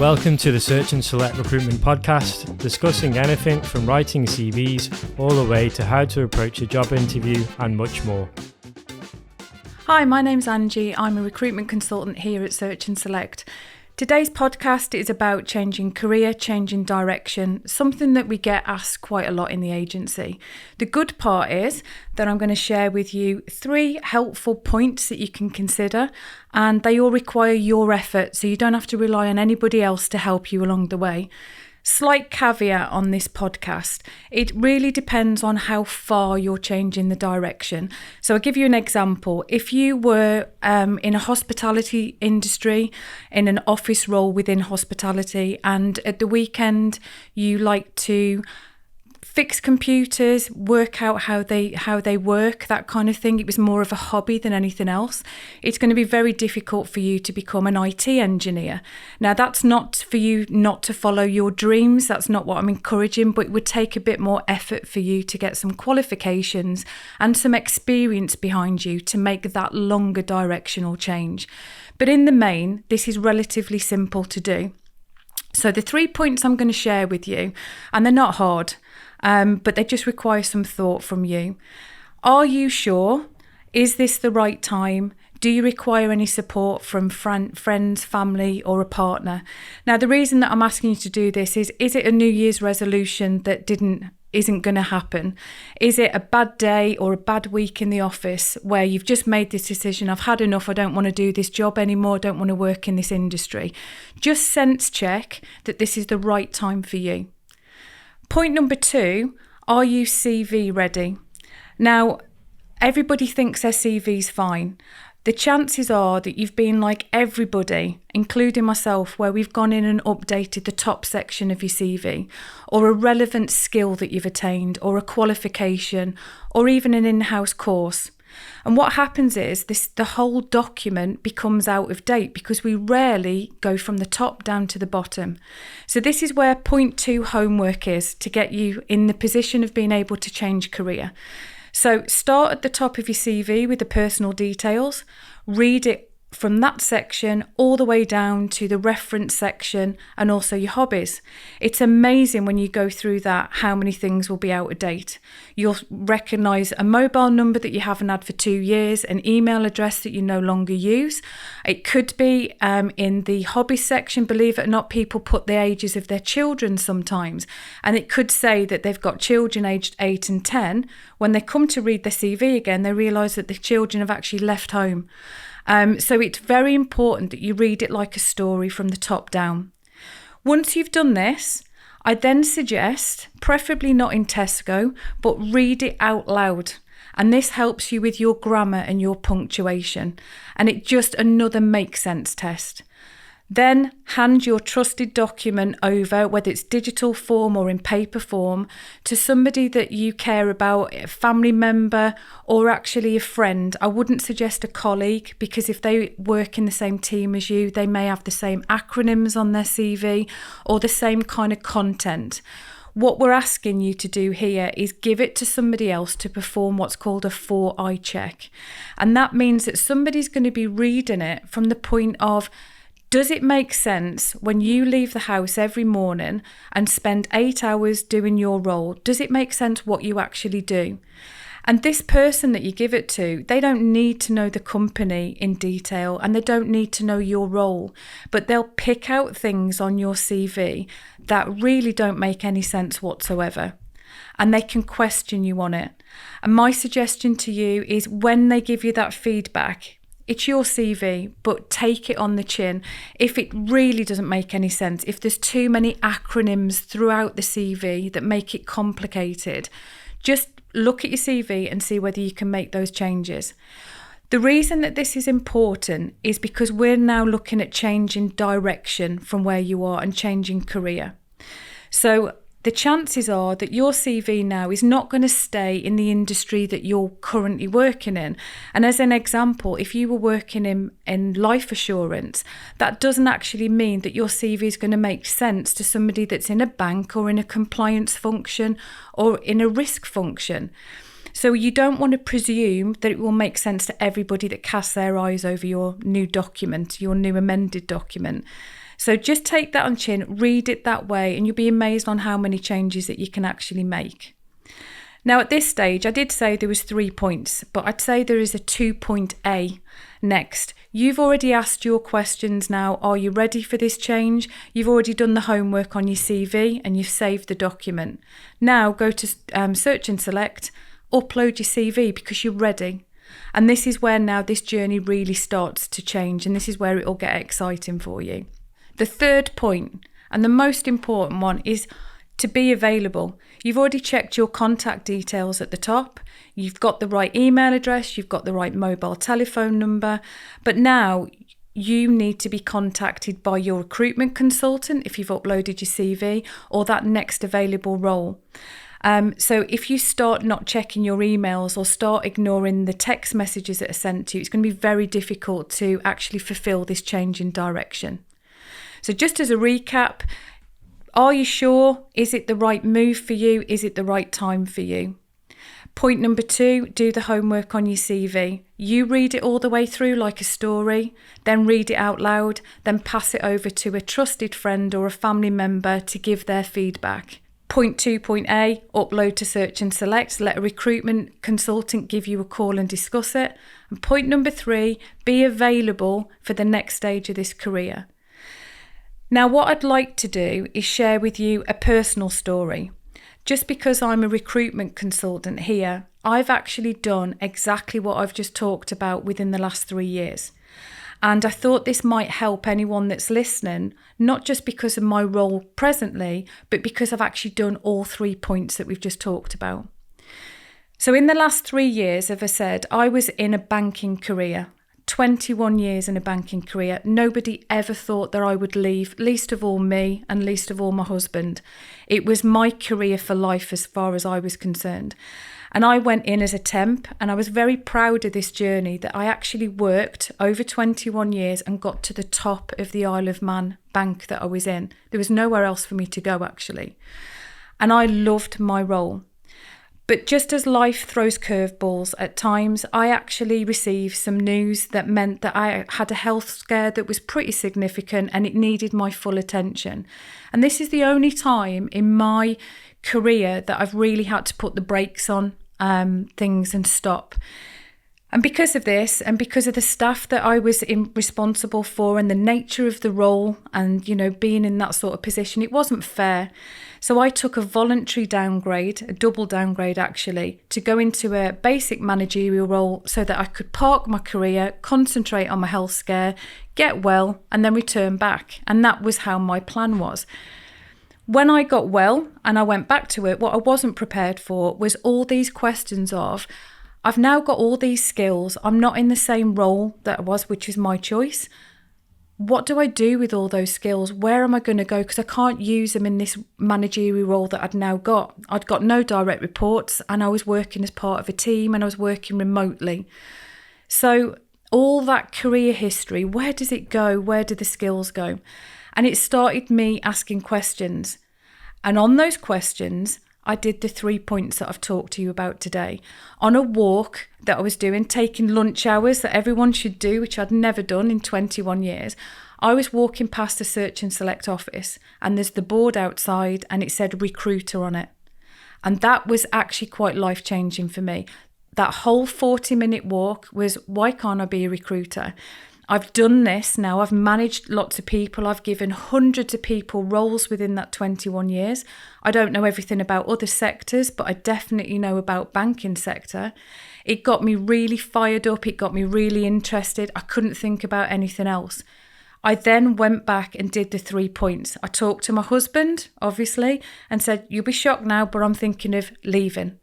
Welcome to the Search Select Recruitment Podcast, discussing anything from writing CVs all the way to how to approach a job interview and much more. Hi, my name's Angie. I'm a recruitment consultant here at Search Select. Today's podcast is about changing career, changing direction, something that we get asked quite a lot in the agency. The good part is that I'm going to share with you 3 helpful points that you can consider, and they all require your effort, so you don't have to rely on anybody else to help you along the way. Slight caveat on this podcast, it really depends on how far you're changing the direction. So I'll give you an example. If you were in a hospitality industry, in an office role within hospitality, and at the weekend you like to fix computers, work out how they work, that kind of thing. It was more of a hobby than anything else. It's going to be very difficult for you to become an IT engineer. Now, that's not for you not to follow your dreams. That's not what I'm encouraging, but it would take a bit more effort for you to get some qualifications and some experience behind you to make that longer directional change. But in the main, this is relatively simple to do. So the 3 points I'm going to share with you, and they're not hard, but they just require some thought from you. Are you sure? Is this the right time? Do you require any support from friends, family, or a partner? Now, the reason that I'm asking you to do this is it a New Year's resolution that isn't going to happen? Is it a bad day or a bad week in the office where you've just made this decision, I've had enough, I don't want to do this job anymore, I don't want to work in this industry? Just sense check that this is the right time for you. Point number 2, are you CV ready? Now, everybody thinks their CV's fine. The chances are that you've been like everybody, including myself, where we've gone in and updated the top section of your CV, or a relevant skill that you've attained, or a qualification, or even an in-house course. And what happens is the whole document becomes out of date because we rarely go from the top down to the bottom. So this is where point 2 homework is, to get you in the position of being able to change career. So start at the top of your CV with the personal details, read it from that section all the way down to the reference section and also your hobbies. It's amazing when you go through that how many things will be out of date. You'll recognise a mobile number that you haven't had for 2 years, an email address that you no longer use. It could be in the hobby section, believe it or not, people put the ages of their children sometimes, and it could say that they've got children aged 8 and 10. When they come to read their CV again, they realise that the children have actually left home. So it's very important that you read it like a story from the top down. Once you've done this, I then suggest, preferably not in Tesco, but read it out loud. And this helps you with your grammar and your punctuation. And it's just another make sense test. Then hand your trusted document over, whether it's digital form or in paper form, to somebody that you care about, a family member or actually a friend. I wouldn't suggest a colleague, because if they work in the same team as you, they may have the same acronyms on their CV or the same kind of content. What we're asking you to do here is give it to somebody else to perform what's called a 4-eye check. And that means that somebody's going to be reading it from the point of, does it make sense when you leave the house every morning and spend 8 hours doing your role? Does it make sense what you actually do? And this person that you give it to, they don't need to know the company in detail and they don't need to know your role, but they'll pick out things on your CV that really don't make any sense whatsoever. And they can question you on it. And my suggestion to you is, when they give you that feedback, it's your CV, but take it on the chin. If it really doesn't make any sense, if there's too many acronyms throughout the CV that make it complicated, just look at your CV and see whether you can make those changes. The reason that this is important is because we're now looking at changing direction from where you are and changing career. So the chances are that your CV now is not going to stay in the industry that you're currently working in. And as an example, if you were working in life assurance, that doesn't actually mean that your CV is going to make sense to somebody that's in a bank or in a compliance function or in a risk function. So you don't want to presume that it will make sense to everybody that casts their eyes over your new document, your new amended document. So just take that on chin, read it that way, and you'll be amazed on how many changes that you can actually make. Now at this stage, I did say there was 3 points, but I'd say there is a 2-point A next. You've already asked your questions now. Are you ready for this change? You've already done the homework on your CV and you've saved the document. Now go to Search and Select, upload your CV because you're ready. And this is where now this journey really starts to change, and this is where it will get exciting for you. The third point, and the most important one, is to be available. You've already checked your contact details at the top. You've got the right email address. You've got the right mobile telephone number. But now you need to be contacted by your recruitment consultant if you've uploaded your CV, or that next available role. So if you start not checking your emails or start ignoring the text messages that are sent to you, it's going to be very difficult to actually fulfill this change in direction. So just as a recap, are you sure? Is it the right move for you? Is it the right time for you? Point number 2, do the homework on your CV. You read it all the way through like a story, then read it out loud, then pass it over to a trusted friend or a family member to give their feedback. Point 2, point A, upload to Search and Select. Let a recruitment consultant give you a call and discuss it. And point number 3, be available for the next stage of this career. Now, what I'd like to do is share with you a personal story. Just because I'm a recruitment consultant here, I've actually done exactly what I've just talked about within the last 3 years. And I thought this might help anyone that's listening, not just because of my role presently, but because I've actually done all 3 points that we've just talked about. So in the last 3 years, as I said, I was in a banking career. 21 years in a banking career. Nobody ever thought that I would leave, least of all me and least of all my husband. It was my career for life as far as I was concerned. And I went in as a temp, and I was very proud of this journey that I actually worked over 21 years and got to the top of the Isle of Man bank that I was in. There was nowhere else for me to go actually. And I loved my role. But just as life throws curveballs at times, I actually received some news that meant that I had a health scare that was pretty significant and it needed my full attention. And this is the only time in my career that I've really had to put the brakes on things and stop. And because of this, and because of the staff that I was responsible for and the nature of the role and, you know, being in that sort of position, it wasn't fair. So I took a voluntary downgrade, a double downgrade actually, to go into a basic managerial role so that I could park my career, concentrate on my health scare, get well, and then return back. And that was how my plan was. When I got well and I went back to it, what I wasn't prepared for was all these questions of, I've now got all these skills. I'm not in the same role that I was, which is my choice. What do I do with all those skills? Where am I going to go? Because I can't use them in this managerial role that I'd now got. I'd got no direct reports and I was working as part of a team and I was working remotely. So all that career history, where does it go? Where do the skills go? And it started me asking questions. And on those questions, I did the 3 points that I've talked to you about today. On a walk that I was doing, taking lunch hours that everyone should do, which I'd never done in 21 years, I was walking past the Search and Select office and there's the board outside and it said recruiter on it. And that was actually quite life-changing for me. That whole 40-minute walk was, why can't I be a recruiter? I've done this now. I've managed lots of people. I've given hundreds of people roles within that 21 years. I don't know everything about other sectors, but I definitely know about banking sector. It got me really fired up. It got me really interested. I couldn't think about anything else. I then went back and did the 3 points. I talked to my husband, obviously, and said, you'll be shocked now, but I'm thinking of leaving.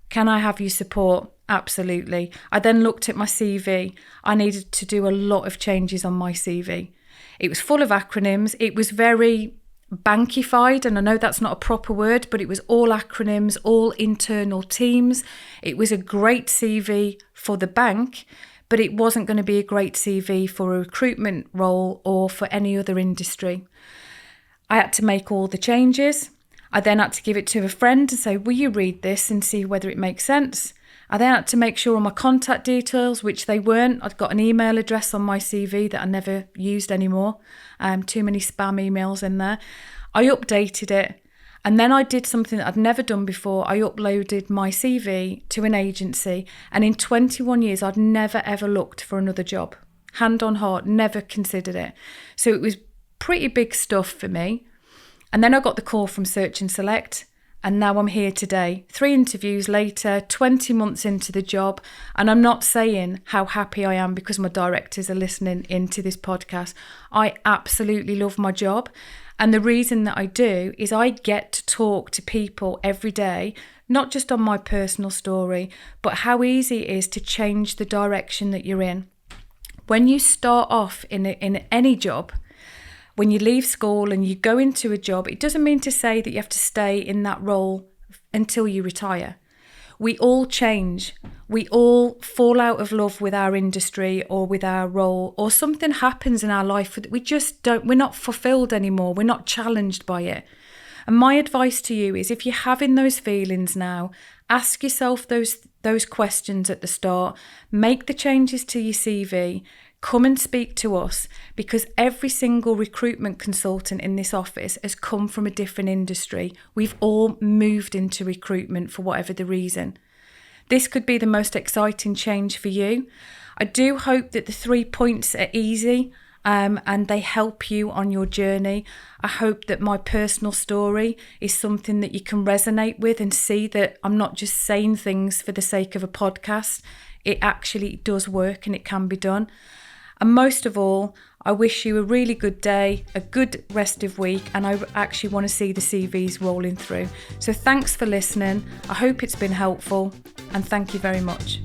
Can I have your support? Absolutely. I then looked at my CV. I needed to do a lot of changes on my CV. It was full of acronyms. It was very bankified, and I know that's not a proper word, but it was all acronyms, all internal teams. It was a great CV for the bank, but it wasn't going to be a great CV for a recruitment role or for any other industry. I had to make all the changes. I then had to give it to a friend and say, will you read this and see whether it makes sense? I then had to make sure all my contact details, which they weren't. I'd got an email address on my CV that I never used anymore. Too many spam emails in there. I updated it. And then I did something that I'd never done before. I uploaded my CV to an agency. And in 21 years, I'd never, ever looked for another job. Hand on heart, never considered it. So it was pretty big stuff for me. And then I got the call from Search Select. And now I'm here today, 3 interviews later, 20 months into the job. And I'm not saying how happy I am because my directors are listening into this podcast. I absolutely love my job. And the reason that I do is I get to talk to people every day, not just on my personal story, but how easy it is to change the direction that you're in. When you start off in any job, when you leave school and you go into a job, it doesn't mean to say that you have to stay in that role until you retire. We all change. We all fall out of love with our industry or with our role, or something happens in our life that we're not fulfilled anymore. We're not challenged by it. And my advice to you is, if you're having those feelings now, ask yourself those questions at the start, make the changes to your CV, come and speak to us, because every single recruitment consultant in this office has come from a different industry. We've all moved into recruitment for whatever the reason. This could be the most exciting change for you. I do hope that the 3 points are easy and they help you on your journey. I hope that my personal story is something that you can resonate with and see that I'm not just saying things for the sake of a podcast. It actually does work and it can be done. And most of all, I wish you a really good day, a good rest of week, and I actually want to see the CVs rolling through. So thanks for listening. I hope it's been helpful, and thank you very much.